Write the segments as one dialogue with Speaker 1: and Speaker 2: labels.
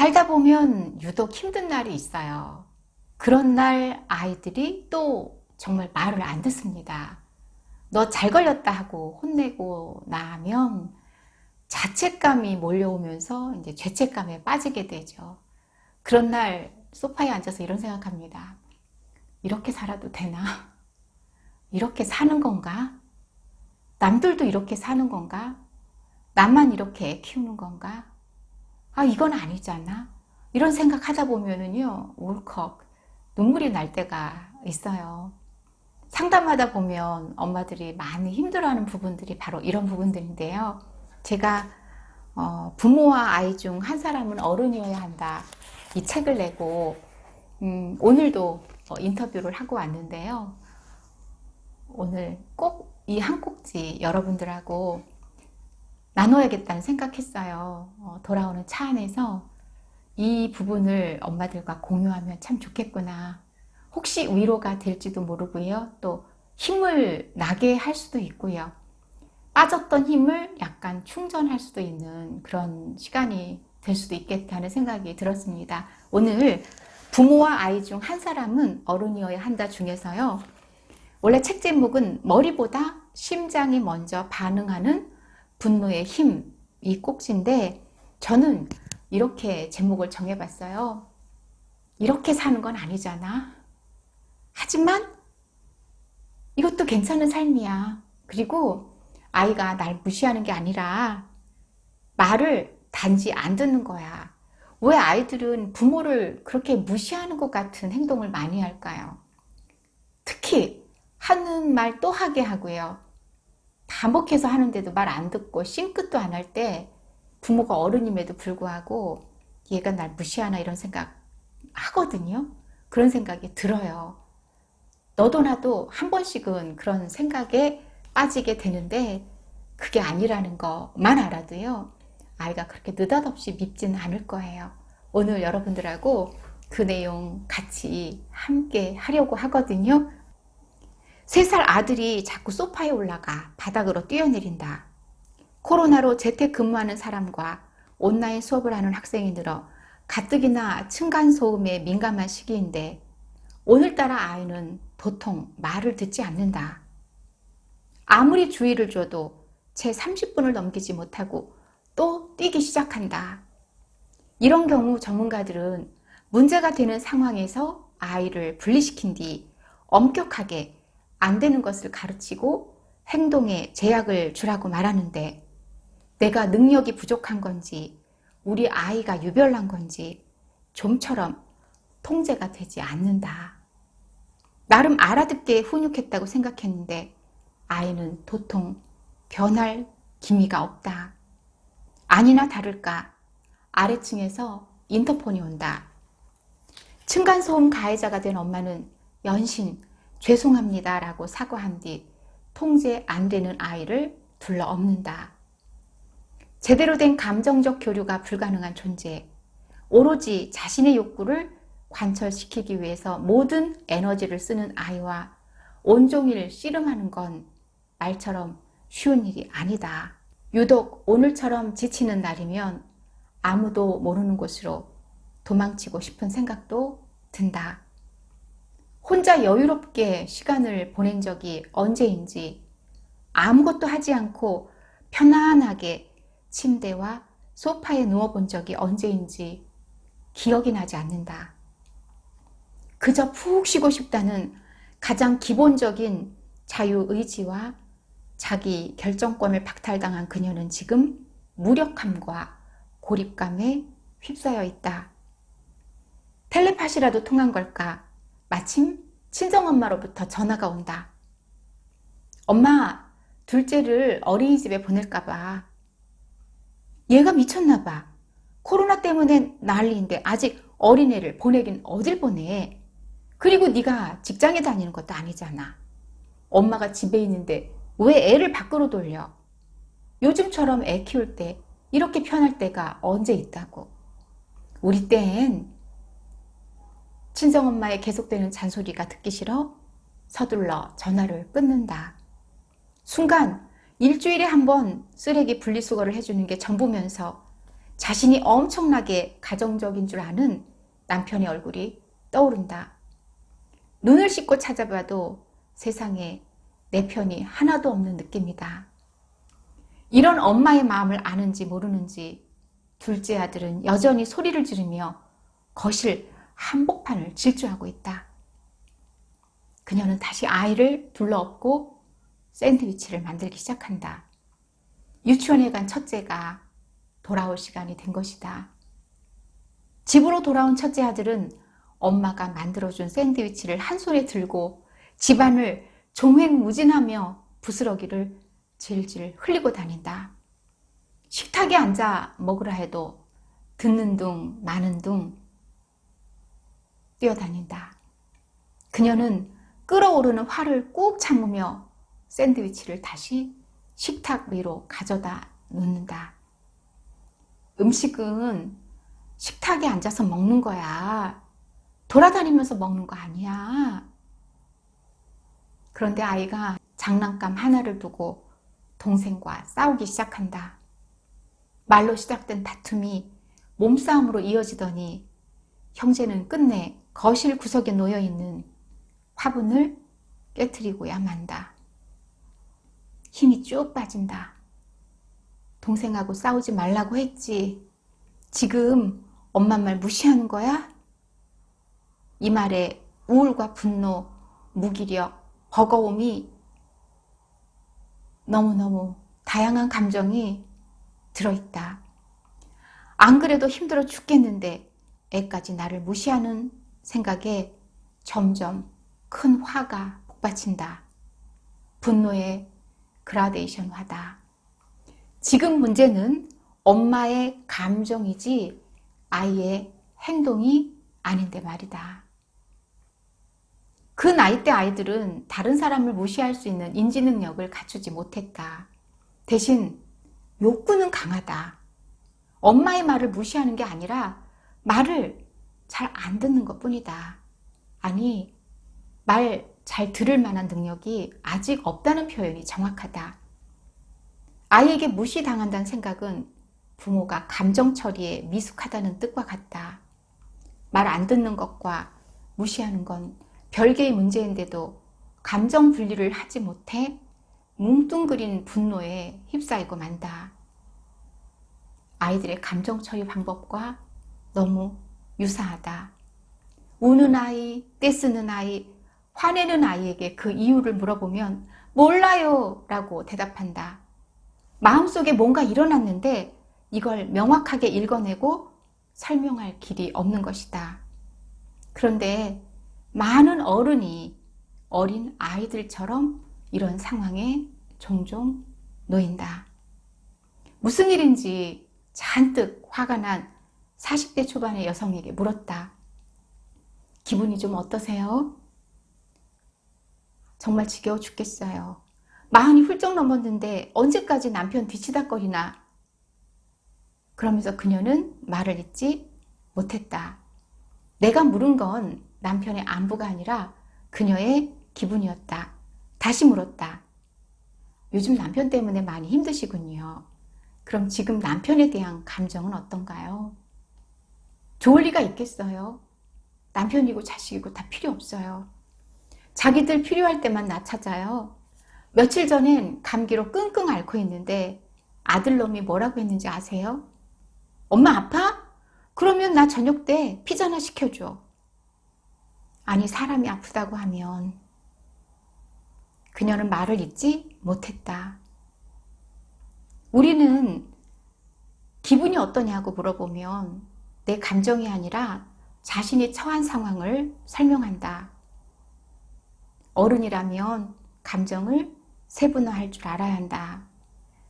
Speaker 1: 살다 보면 유독 힘든 날이 있어요. 그런 날 아이들이 또 정말 말을 안 듣습니다. 너 잘 걸렸다 하고 혼내고 나면 자책감이 몰려오면서 이제 죄책감에 빠지게 되죠. 그런 날 소파에 앉아서 이런 생각합니다. 이렇게 살아도 되나? 이렇게 사는 건가? 남들도 이렇게 사는 건가? 나만 이렇게 애 키우는 건가? 아, 이건 아니잖아. 이런 생각하다 보면은요, 울컥 눈물이 날 때가 있어요. 상담하다 보면 엄마들이 많이 힘들어하는 부분들이 바로 이런 부분들인데요. 제가 부모와 아이 중 한 사람은 어른이어야 한다. 이 책을 내고 오늘도 인터뷰를 하고 왔는데요. 오늘 꼭 이 한 꼭지 여러분들하고 나눠야겠다는 생각했어요. 돌아오는 차 안에서 이 부분을 엄마들과 공유하면 참 좋겠구나. 혹시 위로가 될지도 모르고요. 또 힘을 나게 할 수도 있고요. 빠졌던 힘을 약간 충전할 수도 있는 그런 시간이 될 수도 있겠다는 생각이 들었습니다. 오늘 부모와 아이 중 한 사람은 어른이어야 한다 중에서요. 원래 책 제목은 머리보다 심장이 먼저 반응하는 분노의 힘, 이 꼭지인데 저는 이렇게 제목을 정해봤어요. 이렇게 사는 건 아니잖아. 하지만 이것도 괜찮은 삶이야. 그리고 아이가 날 무시하는 게 아니라 말을 단지 안 듣는 거야. 왜 아이들은 부모를 그렇게 무시하는 것 같은 행동을 많이 할까요? 특히 하는 말 또 하게 하고요. 반복해서 하는데도 말 안 듣고 싱긋도 안 할 때 부모가 어른임에도 불구하고 얘가 날 무시하나 이런 생각 하거든요. 그런 생각이 들어요. 너도 나도 한 번씩은 그런 생각에 빠지게 되는데 그게 아니라는 것만 알아도요. 아이가 그렇게 느닷없이 밉지는 않을 거예요. 오늘 여러분들하고 그 내용 같이 함께 하려고 하거든요. 3살 아들이 자꾸 소파에 올라가 바닥으로 뛰어내린다. 코로나로 재택근무하는 사람과 온라인 수업을 하는 학생이 늘어 가뜩이나 층간소음에 민감한 시기인데 오늘따라 아이는 도통 말을 듣지 않는다. 아무리 주의를 줘도 채 30분을 넘기지 못하고 또 뛰기 시작한다. 이런 경우 전문가들은 문제가 되는 상황에서 아이를 분리시킨 뒤 엄격하게 안 되는 것을 가르치고 행동에 제약을 주라고 말하는데 내가 능력이 부족한 건지 우리 아이가 유별난 건지 좀처럼 통제가 되지 않는다. 나름 알아듣게 훈육했다고 생각했는데 아이는 도통 변할 기미가 없다. 아니나 다를까 아래층에서 인터폰이 온다. 층간소음 가해자가 된 엄마는 연신 죄송합니다 라고 사과한 뒤 통제 안 되는 아이를 둘러엎는다. 제대로 된 감정적 교류가 불가능한 존재, 오로지 자신의 욕구를 관철시키기 위해서 모든 에너지를 쓰는 아이와 온종일 씨름하는 건 말처럼 쉬운 일이 아니다. 유독 오늘처럼 지치는 날이면 아무도 모르는 곳으로 도망치고 싶은 생각도 든다. 혼자 여유롭게 시간을 보낸 적이 언제인지 아무것도 하지 않고 편안하게 침대와 소파에 누워본 적이 언제인지 기억이 나지 않는다. 그저 푹 쉬고 싶다는 가장 기본적인 자유의지와 자기 결정권을 박탈당한 그녀는 지금 무력함과 고립감에 휩싸여 있다. 텔레파시라도 통한 걸까? 마침 친정엄마로부터 전화가 온다. 엄마, 둘째를 어린이집에 보낼까봐. 얘가 미쳤나봐. 코로나 때문에 난리인데 아직 어린애를 보내긴 어딜 보내. 그리고 네가 직장에 다니는 것도 아니잖아. 엄마가 집에 있는데 왜 애를 밖으로 돌려? 요즘처럼 애 키울 때 이렇게 편할 때가 언제 있다고. 우리 땐 친정엄마의 계속되는 잔소리가 듣기 싫어 서둘러 전화를 끊는다. 순간 일주일에 한 번 쓰레기 분리수거를 해주는 게 전부면서 자신이 엄청나게 가정적인 줄 아는 남편의 얼굴이 떠오른다. 눈을 씻고 찾아봐도 세상에 내 편이 하나도 없는 느낌이다. 이런 엄마의 마음을 아는지 모르는지 둘째 아들은 여전히 소리를 지르며 거실 한복판을 질주하고 있다. 그녀는 다시 아이를 둘러엎고 샌드위치를 만들기 시작한다. 유치원에 간 첫째가 돌아올 시간이 된 것이다. 집으로 돌아온 첫째 아들은 엄마가 만들어준 샌드위치를 한 손에 들고 집안을 종횡무진하며 부스러기를 질질 흘리고 다닌다. 식탁에 앉아 먹으라 해도 듣는 둥 마는 둥 뛰어다닌다. 그녀는 끓어오르는 화를 꾹 참으며 샌드위치를 다시 식탁 위로 가져다 놓는다. 음식은 식탁에 앉아서 먹는 거야. 돌아다니면서 먹는 거 아니야. 그런데 아이가 장난감 하나를 두고 동생과 싸우기 시작한다. 말로 시작된 다툼이 몸싸움으로 이어지더니 형제는 끝내 거실 구석에 놓여있는 화분을 깨트리고야 만다. 힘이 쭉 빠진다. 동생하고 싸우지 말라고 했지. 지금 엄마 말 무시하는 거야? 이 말에 우울과 분노, 무기력, 버거움이 너무너무 다양한 감정이 들어있다. 안 그래도 힘들어 죽겠는데 애까지 나를 무시하는 생각에 점점 큰 화가 북받친다. 분노의 그라데이션화다. 지금 문제는 엄마의 감정이지 아이의 행동이 아닌데 말이다. 그 나이대 아이들은 다른 사람을 무시할 수 있는 인지 능력을 갖추지 못했다. 대신 욕구는 강하다. 엄마의 말을 무시하는 게 아니라 말을 잘 안 듣는 것 뿐이다. 아니, 말 잘 들을 만한 능력이 아직 없다는 표현이 정확하다. 아이에게 무시당한다는 생각은 부모가 감정 처리에 미숙하다는 뜻과 같다. 말 안 듣는 것과 무시하는 건 별개의 문제인데도 감정 분리를 하지 못해 뭉뚱그린 분노에 휩싸이고 만다. 아이들의 감정 처리 방법과 너무 유사하다. 우는 아이, 떼쓰는 아이, 화내는 아이에게 그 이유를 물어보면 몰라요 라고 대답한다. 마음속에 뭔가 일어났는데 이걸 명확하게 읽어내고 설명할 길이 없는 것이다. 그런데 많은 어른이 어린 아이들처럼 이런 상황에 종종 놓인다. 무슨 일인지 잔뜩 화가 난 40대 초반의 여성에게 물었다. 기분이 좀 어떠세요? 정말 지겨워 죽겠어요. 마흔이 훌쩍 넘었는데 언제까지 남편 뒤치다거리나. 그러면서 그녀는 말을 잇지 못했다. 내가 물은 건 남편의 안부가 아니라 그녀의 기분이었다. 다시 물었다. 요즘 남편 때문에 많이 힘드시군요. 그럼 지금 남편에 대한 감정은 어떤가요? 좋을 리가 있겠어요? 남편이고 자식이고 다 필요 없어요. 자기들 필요할 때만 나 찾아요. 며칠 전엔 감기로 끙끙 앓고 있는데 아들놈이 뭐라고 했는지 아세요? 엄마 아파? 그러면 나 저녁 때 피자나 시켜줘. 아니, 사람이 아프다고 하면. 그녀는 말을 잇지 못했다. 우리는 기분이 어떠냐고 물어보면 내 감정이 아니라 자신이 처한 상황을 설명한다. 어른이라면 감정을 세분화할 줄 알아야 한다.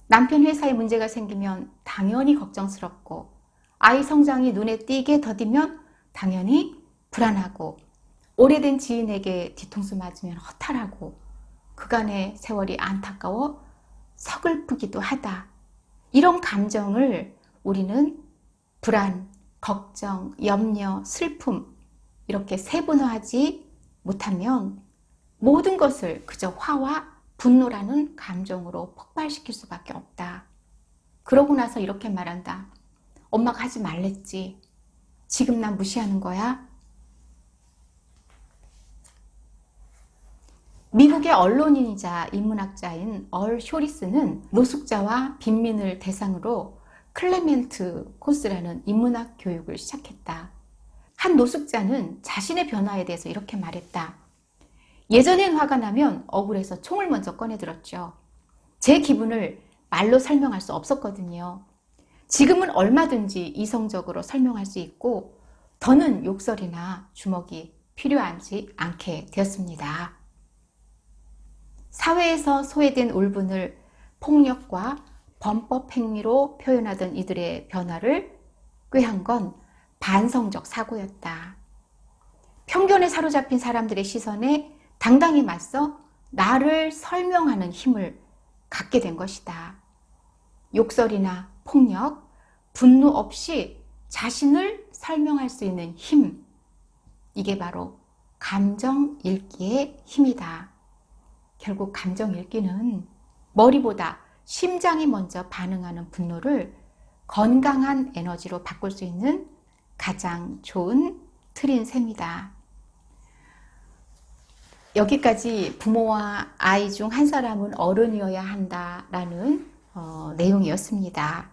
Speaker 1: 남편 회사에 문제가 생기면 당연히 걱정스럽고, 아이 성장이 눈에 띄게 더디면 당연히 불안하고, 오래된 지인에게 뒤통수 맞으면 허탈하고, 그간의 세월이 안타까워 서글프기도 하다. 이런 감정을 우리는 불안, 걱정, 염려, 슬픔 이렇게 세분화하지 못하면 모든 것을 그저 화와 분노라는 감정으로 폭발시킬 수밖에 없다. 그러고 나서 이렇게 말한다. 엄마가 하지 말랬지. 지금 난 무시하는 거야? 미국의 언론인이자 인문학자인 얼 쇼리스는 노숙자와 빈민을 대상으로 클레멘트 코스라는 인문학 교육을 시작했다. 한 노숙자는 자신의 변화에 대해서 이렇게 말했다. 예전엔 화가 나면 억울해서 총을 먼저 꺼내들었죠. 제 기분을 말로 설명할 수 없었거든요. 지금은 얼마든지 이성적으로 설명할 수 있고 더는 욕설이나 주먹이 필요하지 않게 되었습니다. 사회에서 소외된 울분을 폭력과 범법 행위로 표현하던 이들의 변화를 꾀한 건 반성적 사고였다. 편견에 사로잡힌 사람들의 시선에 당당히 맞서 나를 설명하는 힘을 갖게 된 것이다. 욕설이나 폭력, 분노 없이 자신을 설명할 수 있는 힘, 이게 바로 감정 읽기의 힘이다. 결국 감정 읽기는 머리보다 심장이 먼저 반응하는 분노를 건강한 에너지로 바꿀 수 있는 가장 좋은 틀인 셈이다. 여기까지 부모와 아이 중 한 사람은 어른이어야 한다라는 내용이었습니다.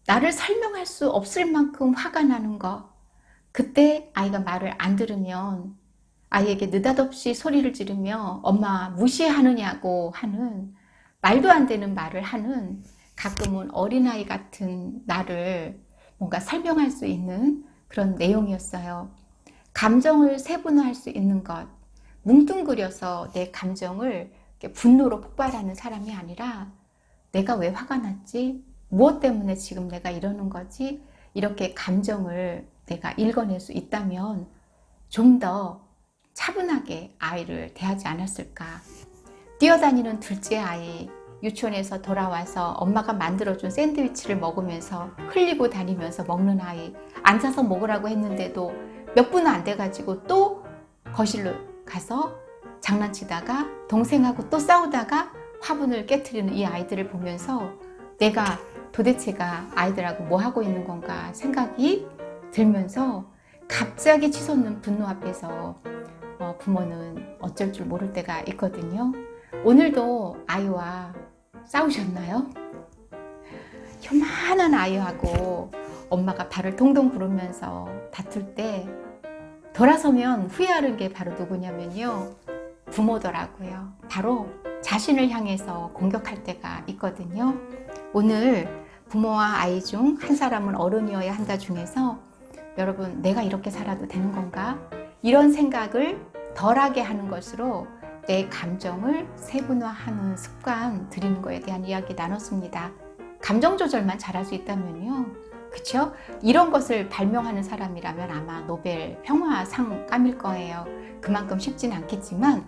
Speaker 1: 나를 설명할 수 없을 만큼 화가 나는 거, 그때 아이가 말을 안 들으면 아이에게 느닷없이 소리를 지르며 엄마 무시하느냐고 하는 말도 안 되는 말을 하는 가끔은 어린아이 같은 나를 뭔가 설명할 수 있는 그런 내용이었어요. 감정을 세분화할 수 있는 것, 뭉뚱그려서 내 감정을 분노로 폭발하는 사람이 아니라 내가 왜 화가 났지? 무엇 때문에 지금 내가 이러는 거지? 이렇게 감정을 내가 읽어낼 수 있다면 좀 더 차분하게 아이를 대하지 않았을까. 뛰어다니는 둘째 아이, 유치원에서 돌아와서 엄마가 만들어준 샌드위치를 먹으면서 흘리고 다니면서 먹는 아이, 앉아서 먹으라고 했는데도 몇 분은 안 돼가지고 또 거실로 가서 장난치다가 동생하고 또 싸우다가 화분을 깨트리는 이 아이들을 보면서 내가 도대체가 아이들하고 뭐 하고 있는 건가 생각이 들면서 갑자기 치솟는 분노 앞에서 부모는 어쩔 줄 모를 때가 있거든요. 오늘도 아이와 싸우셨나요? 요만한 아이하고 엄마가 발을 동동 구르면서 다툴 때 돌아서면 후회하는 게 바로 누구냐면요, 부모더라고요. 바로 자신을 향해서 공격할 때가 있거든요. 오늘 부모와 아이 중 한 사람은 어른이어야 한다 중에서 여러분, 내가 이렇게 살아도 되는 건가? 이런 생각을 덜하게 하는 것으로 내 감정을 세분화하는 습관 들이는 거에 대한 이야기 나눴습니다. 감정 조절만 잘할 수 있다면요, 그쵸? 이런 것을 발명하는 사람이라면 아마 노벨 평화상감일 거예요. 그만큼 쉽진 않겠지만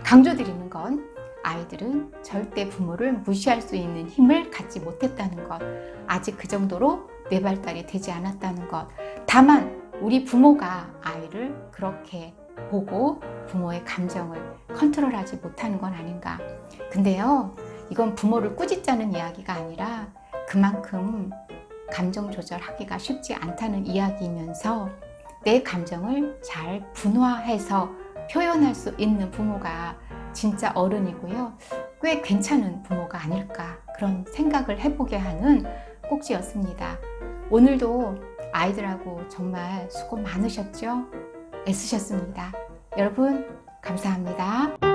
Speaker 1: 강조드리는 건 아이들은 절대 부모를 무시할 수 있는 힘을 갖지 못했다는 것, 아직 그 정도로 뇌발달이 되지 않았다는 것. 다만 우리 부모가 아이를 그렇게 보고 부모의 감정을 컨트롤하지 못하는 건 아닌가. 근데요, 이건 부모를 꾸짖자는 이야기가 아니라 그만큼 감정 조절하기가 쉽지 않다는 이야기이면서 내 감정을 잘 분화해서 표현할 수 있는 부모가 진짜 어른이고요, 꽤 괜찮은 부모가 아닐까, 그런 생각을 해보게 하는 꼭지였습니다. 오늘도 아이들하고 정말 수고 많으셨죠? 애쓰셨습니다. 여러분, 감사합니다.